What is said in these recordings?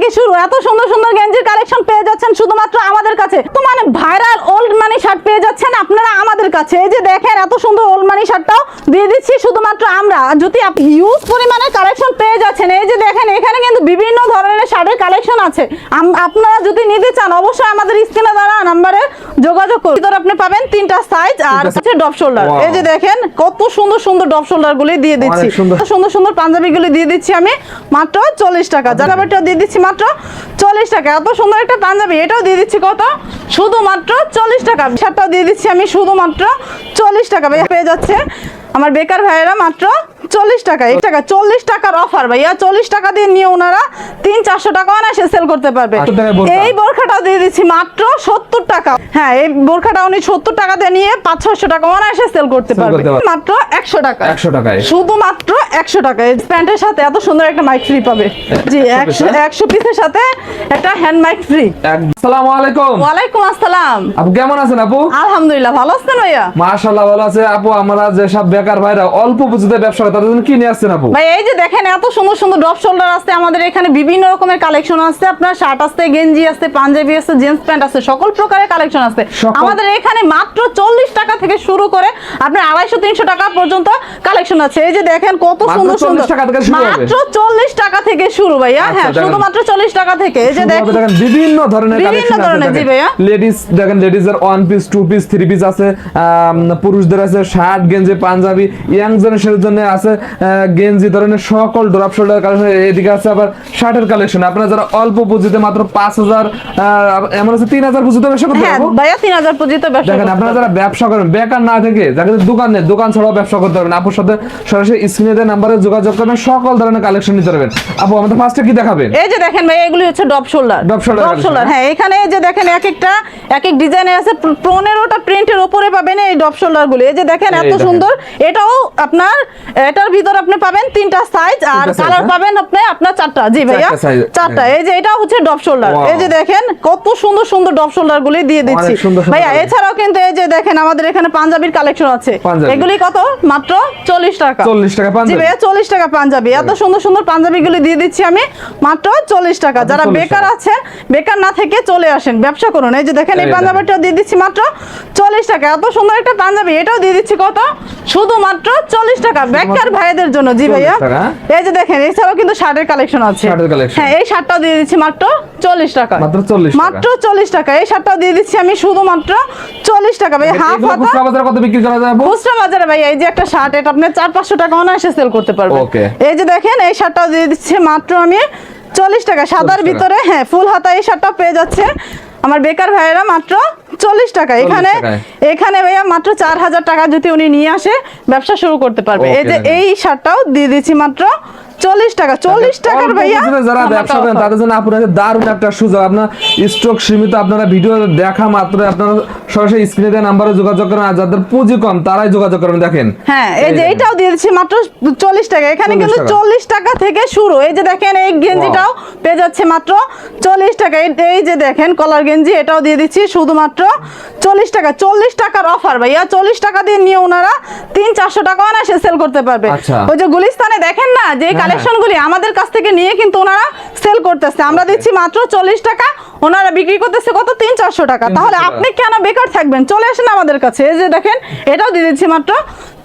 থেকে শুরু এত সুন্দর সুন্দর গেঞ্জির কালেকশন পেয়ে যাচ্ছেন শুধুমাত্র আমাদের কাছে। তো মানে ভাইরাল ওল্ড মানি শার্ট পেয়ে যাচ্ছেন আপনারা আমাদের কাছে। এই যে দেখেন এত সুন্দর ওল্ড মানি শার্টটাও দিয়ে দিচ্ছি শুধুমাত্র আমরা। যদি আপনি হিউজ পরিমাণে কালেকশন পেয়ে যাচ্ছেন, এই যে দেখেন এখানে কিন্তু বিভিন্ন ধরনের শার্টের কালেকশন আছে। আপনারা যদি নিতে চান অবশ্যই আমাদের স্ক্রিনে দেওয়া নম্বরে যোগাযোগ করুন। ভিতরে আপনি পাবেন 3টা সাইজ আর আছে ডপ শোল্ডার। এই যে দেখেন কত সুন্দর সুন্দর ডপ শোল্ডার গুলি দিয়ে দিচ্ছি, সুন্দর সুন্দর পাঞ্জাবি গুলি দিয়ে দিচ্ছি আমি মাত্র 40 টাকা। জারাবাটাও দিয়ে দিচ্ছি মাত্র 40 টাকা। এত সুন্দর একটা পাঞ্জাবি এটাও দিয়ে দিচ্ছি কত, শুধুমাত্র 40 টাকা। শার্টটাও দিয়ে দিচ্ছি আমি শুধুমাত্র 40 টাকা। পেয়ে যাচ্ছে আমার বেকার ভাইয়েরা মাত্র 40 টাকা। 40 টাকার অফার ভাইয়া। 40 টাকা দিয়ে নিয়ে ওনারা 300-400 টাকা অনায়াসে সেল করতে পারবে। এই বোরখাটাও দিয়ে দিচ্ছি মাত্র 70 টাকা। হ্যাঁ, এই বোরখাটা উনি 70 টাকা দিয়ে নিয়ে 500-600 টাকা অনায়াসে সেল করতে পারবে মাত্র 100 টাকা। 100 টাকায়, শুধুমাত্র 100 টাকায়। প্যান্টের সাথে এত সুন্দর একটা মাইক ফ্রি পাবে। জি, 100 পিসের সাথে একটা হ্যান্ড মাইক ফ্রি। আসসালামু আলাইকুম। ওয়ালাইকুম আসসালাম। আপু কেমন আছেন আপু? আলহামদুলিল্লাহ, ভালো আছেন ভাইয়া? মাশাআল্লাহ ভালো আছে আপু। আমরা যে সব বেকার ভাইরা অল্প পুঁজিতে ব্যবসা করে তাদের জন্য কি নিয়ে আসছেন আপু? ভাই এই যে দেখেন এত সুন্দর সুন্দর ড্রপ শোল্ডার আছে আমাদের এখানে। বিভিন্ন রকমের কালেকশন আছে, আপনার শার্ট আছে, গেঞ্জি আছে, পাঞ্জাবি আছে, জিন্স প্যান্ট আছে, সকল প্রকারের কালেকশন আছে আমাদের এখানে। মাত্র 40 টাকা থেকে শুরু করে আপনার 250-300 টাকা পর্যন্ত কালেকশন আছে। এই যে দেখেন কত সুন্দর সুন্দর, মাত্র 40 টাকা থেকে শুরু ভাইয়া। হ্যাঁ, শুধুমাত্র 40 টাকা থেকে। এই যে দেখেন বিভিন্ন ধরনের কালেকশন আছে। জি ভাইয়া, লেডিস দেখেন, লেডিজের 1 পিস 2 পিস 3 পিস আছে, পুরুষদের আছে শার্ট গেঞ্জি পাঞ্জাবি, ইয়াং জেনারেশনের জন্য আছে গেঞ্জি ধরনের সকল ড্রপ শোল্ডার কালেকশন। এদিকে আছে আবার শার্টের কালেকশন। আপনারা যারা অল্প পুঁজিতে মাত্র 5000 এমন আছে 3000 পুঁজিতে ব্যবসা করতে পারবেন। হ্যাঁ ভাইয়া, 3000 পুঁজিতে ব্যবসা দেখেন আপনারা যারা ব্যবসা করেন বেকার না থেকে, যাদের দোকান নেই দোকান ছাড়াও ব্যবসা করতে পারবেন। আপুর সাথে সরাসরি স্ক্রিনে দেওয়া নম্বরে যোগাযোগ করবেন, সকল ধরনের কালেকশন নিতে পারবেন। আপু আমাদের ফার্স্টে কি দেখাবেন? এই যে দেখেন ভাই, এগুলি হচ্ছে ডপ শোল্ডার। ডপ শোল্ডার, হ্যাঁ, এখানে এই যে দেখেন এক এক ডিজাইনে আছে। 15টা প্রিন্টের উপরে পাবেন এই ডপ শোল্ডার গুলি। এই যে দেখেন এত সুন্দর। এটাও আপনার এটার ভিতর আপনি পাবেন 3টা সাইজ আর কালার পাবেন আপনার 4টা। জি ভাইয়া, 4টা। এই যে এটা হচ্ছে ডপ শোল্ডার। এই যে দেখেন কত সুন্দর সুন্দর ডপ শোল্ডার গুলি দিয়ে দিচ্ছি ভাইয়া। এছাড়াও কিন্তু এই যে দেখেন আমাদের এখানে পাঞ্জাবির কালেকশন আছে। এগুলি কত, মাত্র 40 টাকা। 40 টাকা পাঞ্জাবি। জি ভাইয়া, 40 টাকা পাঞ্জাবি। এত সুন্দর সুন্দর পাঞ্জাবি গুলি দিয়ে দিচ্ছি আমি মাত্র 40 টাকা। যারা বেকার আছেন, বেকার না থেকে চলে আসেন, ব্যবসা করুন। এই যে দেখেন এই পাঞ্জাবিটাও দিয়ে দিচ্ছি মাত্র 40 টাকা। এত সুন্দর একটা পাঞ্জাবি এটাও দিয়ে দিচ্ছি কত, শুধুমাত্র 40 টাকা বেকার ভাইদের জন্য। জি ভাইয়া, এই যে দেখেন এছাড়াও কিন্তু শার্টের কালেকশন আছে। হ্যাঁ, এই শার্টটাও দিয়ে দিচ্ছি মাত্র 40 টাকা। মাত্র 40 টাকা। এই শার্টটাও দিয়ে দিচ্ছি আমি শুধুমাত্র 40 টাকা। ভাই হাফ হাতা খুচরা বাজারে কত বিক্রি করা যায়? খুচরা বাজারে ভাই এই যে একটা শার্ট, এটা আপনি 400-500 টাকা অনায়াসে সেল করতে পারবেন। এই যে দেখেন এই শার্টটাও দিয়ে দিচ্ছি মাত্র আমি 40 টাকা। সাদার ভিতরে হ্যাঁ ফুল হাতা এই শার্টটাও পেয়ে যাচ্ছে আমার বেকার ভাইয়েরা মাত্র 40 টাকা। এখানে ভাইয়া মাত্র 4000 টাকা যদি উনি নিয়ে আসে ব্যবসা শুরু করতে পারবে। এই যে এই শার্টটাও দিয়ে দিচ্ছি মাত্র 40 টাকা। 40 টাকার ভাইয়া যারা ব্যবসা করেন তাদের জন্য আপনাদের দারুণ একটা সুযোগ। আপনার স্টক সীমিত, আপনারা ভিডিও দেখা মাত্র আপনারা সরাসরি স্ক্রিনে দেওয়া নম্বরে যোগাযোগ করেন। আর যাদের পুঁজি কম তারাই যোগাযোগ করবেন। দেখেন হ্যাঁ, এই যে এটাও দিয়ে দিচ্ছি মাত্র 40 টাকা। এখানে কিন্তু 40 টাকা থেকে শুরু। এই যে দেখেন এই গেঞ্জিটাও পেয়ে যাচ্ছে মাত্র 40 টাকা। এই যে দেখেন কলার গেঞ্জি এটাও দিয়ে দিচ্ছি শুধুমাত্র 40 টাকা। 40 টাকার অফার ভাইয়া। 40 টাকা দিয়ে নিয়ে ওনারা 300-400 টাকা অনায়াসে সেল করতে পারবে। ওই যে গুলিস্তানে দেখেন না যে কালেকশনগুলি আমাদের কাছ থেকে নিয়ে কিন্তু ওনারা সেল করতেছে। আমরা দিচ্ছি মাত্র 40 টাকা, ওনারা বিক্রি করতেছে কত, 300-400 টাকা। তাহলে আপনি কেন বেকার থাকবেন? চলে আসেন আমাদের কাছে। এই যে দেখেন এটাও দিয়ে দিচ্ছি মাত্র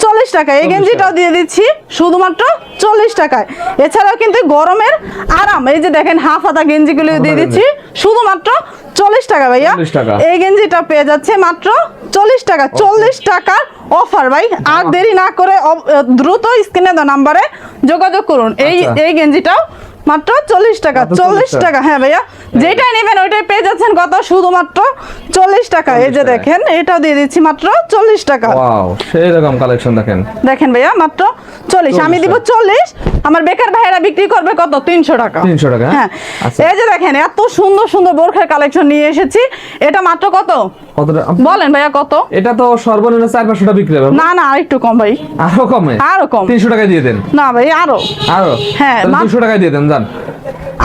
40 টাকা। এই গেঞ্জিটাও দিয়ে দিচ্ছি শুধুমাত্র 40 টাকায়। এছাড়াও কিন্তু গরমের আরাম এই যে দেখেন হাফ হাতা গেঞ্জিগুলো দিয়ে দিচ্ছি শুধুমাত্র 40 টাকা ভাইয়া। এই গেঞ্জিটা পেয়ে যাচ্ছে মাত্র 40 টাকা। 40 টাকার অফার ভাই। আর দেরি না করে দ্রুত স্ক্রিনে দেওয়া নম্বরে যোগাযোগ করুন। এই গেঞ্জিটাও মাত্র 40 টাকা। 40 টাকা। হ্যাঁ ভাইয়া, যেটাই নেবেন ওইটাই পেয়ে যাচ্ছেন কত, শুধুমাত্র 40 টাকা। এই যে দেখেন এটাও দিয়ে দিচ্ছি মাত্র 40 টাকা। ওয়াও, সেই রকম কালেকশন দেখেন। দেখেন ভাইয়া মাত্র 40। আমি দিব 40, আমার বেকার ভাইরা বিক্রি করবে কত, 300 টাকা। 300 টাকা। হ্যাঁ, এই যে দেখেন এত সুন্দর সুন্দর বোরখার কালেকশন নিয়ে এসেছি। এটা মাত্র কত বলেন ভাইয়া, কত? এটা তো সর্বনিম্ন 400-500 টাকা বিক্রি হবে। না না, আরেকটু কম ভাই। আরো কমে? আরো কম, 300 টাকা দিয়ে দেন। না ভাই, আরো। হ্যাঁ 200 টাকা দিয়ে দেন। জান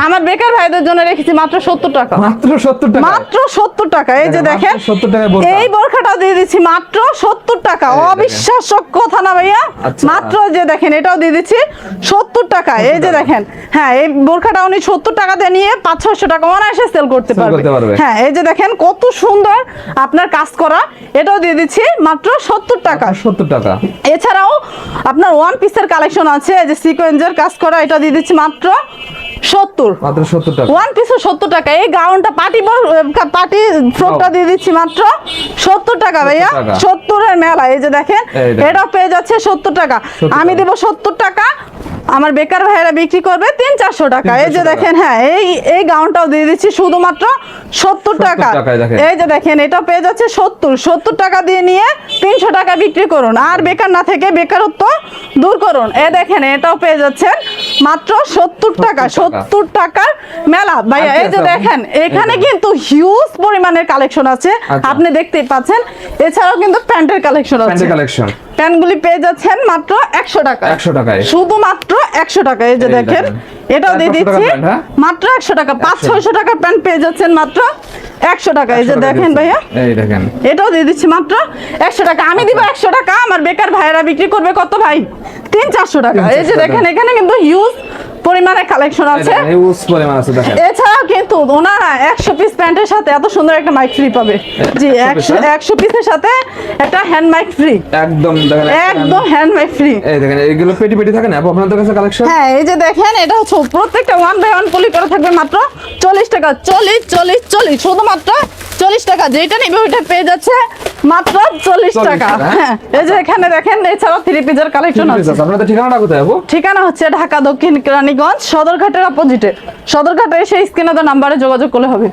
আমার বেকার ভাইদের জন্য রেখেছি মাত্র 70 টাকা, মাত্র 70 টাকা, মাত্র 70 টাকা। এই যে দেখেন 70 টাকায় বোরকা। এই বোরখাটাও দিয়ে দিচ্ছি মাত্র 70 টাকা। এই দেখেন। অবিশ্বাস্য কথা না ভাইয়া, আচ্ছা। মাত্র যে দেখেন এটাও দিয়ে দিচ্ছি 70 টাকা। এই যে দেখেন, হ্যাঁ এই বোরখাটা উনি 70 টাকা দিয়ে নিয়ে 500-600 টাকা অনায়াসে সেল করতে Sell করতে পারবে। পারবে। হ্যাঁ এই যে দেখেন কত সুন্দর আপনার কাজ করা, এটাও দিয়ে দিচ্ছি মাত্র 70 টাকা। 70 টাকা। এছাড়াও আপনার ওয়ান পিসের কালেকশন আছে, এই যে সিকোয়েন্সের কাজ করা, এটা দিয়ে দিচ্ছি মাত্র 70। মাত্র 70 টাকা। ওয়ান পিসও 70 টাকা। এই গাউনটা পার্টি ফ্রকটা দিয়ে দিচ্ছি মাত্র 70 টাকা ভাইয়া। 70 টাকা। 70 এর মেলা। এই যে দেখেন এই দেখেন। এটাও পেয়ে যাচ্ছে 70 টাকা। 70 আমি টাকা। দেব 70 টাকা, আমার বেকার ভাইয়েরা বিক্রি করবে 300-400 টাকা। এই যে 300 দেখেন, হ্যাঁ এই গাউনটাও দিয়ে দিচ্ছি শুধুমাত্র 70 টাকা। টাকায় দেখেন। এই যে দেখেন এটাও পেয়ে যাচ্ছে 70 টাকা দিয়ে নিয়ে 300 টাকা বিক্রি করুন, আর বেকার না থেকে বেকারত্ব দূর করুন। এই দেখেন এটাও পেয়ে যাচ্ছেন মাত্র 70 টাকা। 70 টাকার মেলা ভাইয়া। আর কি এই যে আছে? দেখেন এখানে এই দেখেন। কিন্তু হিউজ পরিমাণের কালেকশন আছে, আচ্ছা। আপনি দেখতেই পাচ্ছেন। এছাড়াও কিন্তু প্যান্টের কালেকশন আছে, প্যান্টের কালেকশন প্যান্টগুলি পেয়ে যাচ্ছেন মাত্র 100 টাকা। 100 টাকায়। শুধুমাত্র 100 টাকা। এই যে এই দেখেন দেখেন। এটাও দিয়ে 100 টাকার দিচ্ছি প্যান্ট, হ্যাঁ? মাত্র 100 টাকা। 500-600 টাকার প্যান্ট পেয়ে যাচ্ছেন মাত্র 100 টাকা। এই যে 100 টাকা দেখেন দিয়েছে। ভাইয়া, এই দেখেন। এটাও দিয়ে দিচ্ছি মাত্র 100 টাকা। আমি দিব 100 টাকা, আমার বেকার ভাইয়েরা বিক্রি করবে কত ভাই? 300-400 টাকা। এই যে 300 দেখেন এখানে কিন্তু হিউজ পরিমাণে কালেকশন এই আছে। দেখেন, হিউজ পরিমাণ আছে দেখেন। এছাড়াও কিন্তু ওনারা 100 পিস প্যান্টের সাথে এত সুন্দর একটা মাইক ফ্রি পাবে। জি 100 পিসের সাথে একটা হ্যান্ড মাইক ফ্রি, একদম দেখেন। একদম হ্যান্ড মাইক ফ্রি। এই দেখেন এইগুলো পেটি পেটি থাকে না আপু আপনাদের কাছে কালেকশন? হ্যাঁ এই যে দেখেন এটা হচ্ছে প্রত্যেকটা 1 বাই 1 পলি করা থাকবে মাত্র 40 টাকা। 40 শুধুমাত্র 40 টাকা। যেটা নিবে ওইটা পেয়ে যাচ্ছে মাত্র 40 টাকা। হ্যাঁ এই যে এখানে দেখেন এছাড়াও 3 পিসের কালেকশন আছে। আপনাদের ঠিকানাটা কোথায় আপু? ঠিকানা হচ্ছে ঢাকা দক্ষিণ কেরানীগঞ্জ সদরঘাটের অপোজিটে। সদরঘাটে এসে স্ক্রিনে দেওয়া নাম্বারে যোগাযোগ করলে হবে।